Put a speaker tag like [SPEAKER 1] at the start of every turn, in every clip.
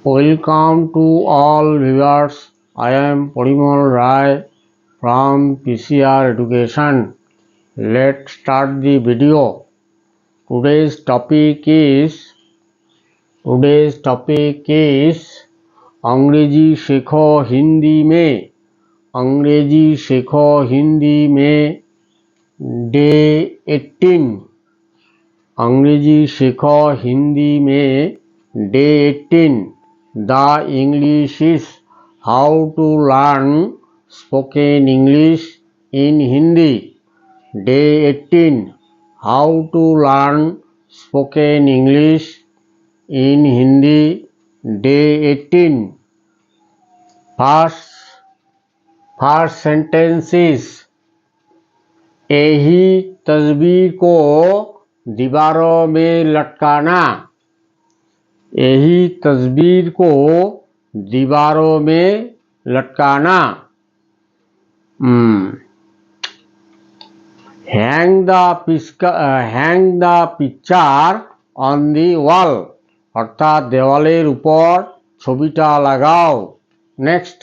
[SPEAKER 1] Welcome to all viewers. I am Parimal Rai from PCR Education. Let's start the video. Today's topic is अंग्रेजी सीखो हिंदी में। अंग्रेजी सीखो हिंदी में डे 18। अंग्रेजी सीखो हिंदी में day 18। The English is how to learn spoken English in Hindi. Day 18. How to learn spoken English in Hindi. Day 18. First sentence is यही तस्वीर को दीवारों में लटकाना। यही तस्वीर को दीवारों में लटकाना। Hang the picture on the wall অর্থাৎ দেওয়ালের উপর ছবিটা লাগাও। নেক্সট,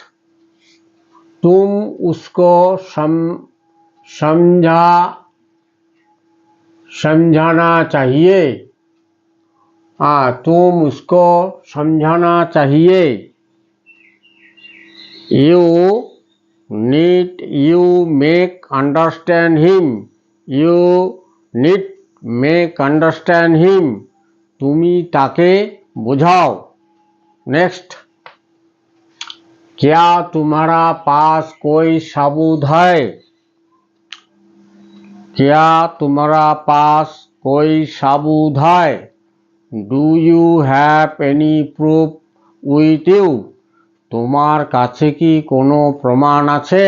[SPEAKER 1] तुम उसको समझाना चाहिए। तुम उसको समझाना चाहिए। You make understand him. You need make understand him. তুমি তাকে বোঝাও। नेक्स्ट, क्या तुम्हारा पास कोई सबूत है? क्या तुम्हारा पास कोई सबूत है? Do you have any proof with you? তোমার কাছে কি কোনো প্রমাণ আছে?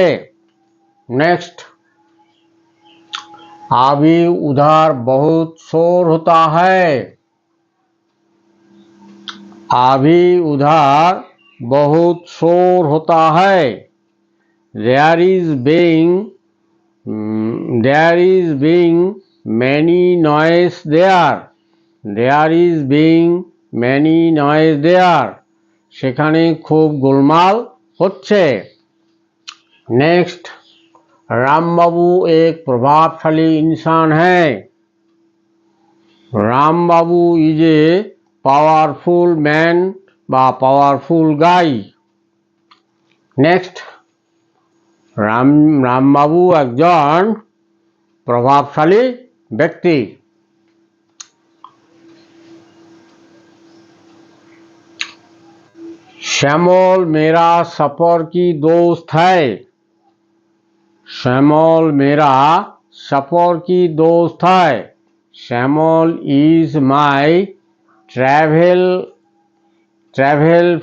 [SPEAKER 1] नेक्स्ट, अभी उधर बहुत शोर होता है। अभी उधर बहुत शोर होता है। There is being many noise there. There is being many noise there. সেখানে খুব গোলমাল হচ্ছে। नेक्स्ट, राम बाबू एक प्रभावशाली इंसान है। राम बाबू इज ए पावरफुल मैन বা পাওয়ারফুল গাই। নেক্সট, রামবাবু একজন প্রভাবশালী ব্যক্তি। श्यामल मेरा सफर की दोस्त है। श्यामल मेरा सफर की दोस्त है। Shyamal is my travel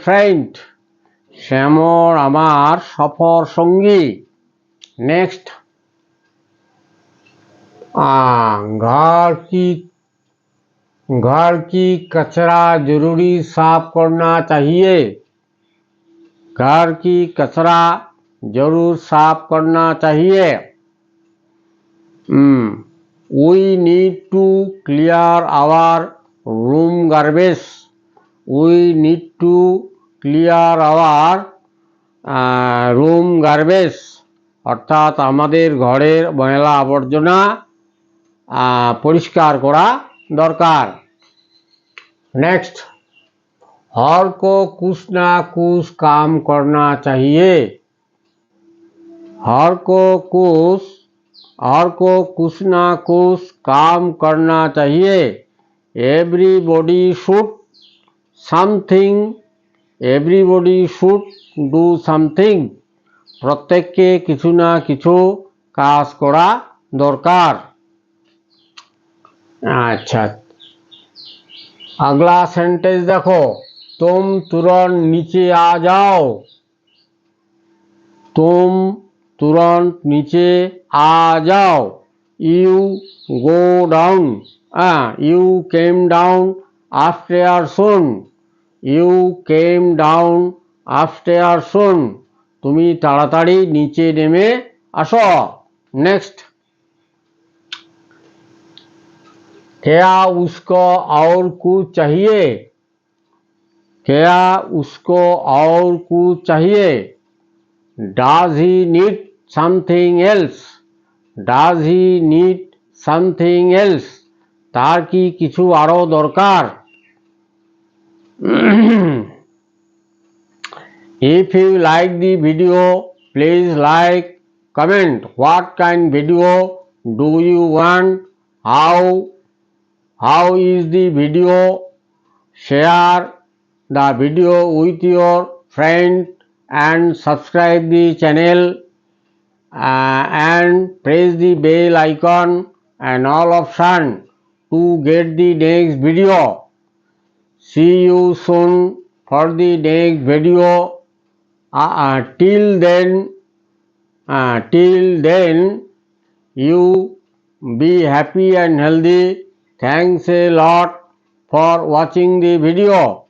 [SPEAKER 1] friend. Shyamal আমার সফর সঙ্গী। नेक्स्ट, घर की कचरा जरूरी साफ करना चाहिए। घर की कचरा जरूर साफ करना चाहिए। We need to clear our room garbage. We need to clear our room garbage অর্থাৎ আমাদের ঘরের ময়লা আবর্জনা পরিষ্কার করা দরকার। नेक्स्ट, हर को कुछ ना कुछ काम करना चाहिए। हर को कुछ ना कुछ काम करना चाहिए। Everybody should do something. প্রত্যেককে কিছু না কিছু কাজ করা দরকার। अच्छा, अगला सेंटेंस देखो, तुम तुरंत नीचे आ जाओ। तुम तुरंत नीचे आ जाओ। You go down. You came down upstairs soon. You came down upstairs soon. তুমি তাড়াতাড়ি নিচে নেমে আসো। नेक्स्ट, क्या उसको और कुछ चाहिए? क्या उसको और कुछ चाहिए? Does he need something else? Does he need something else? তার কি কিছু আরো দরকার? If you like the video, please like, comment what kind video do you want, how is the video, share the video with your friend and subscribe the channel and press the bell icon and all option to get the next video. See you soon for the next video. Till then, you be happy and healthy. Thanks a lot for watching the video.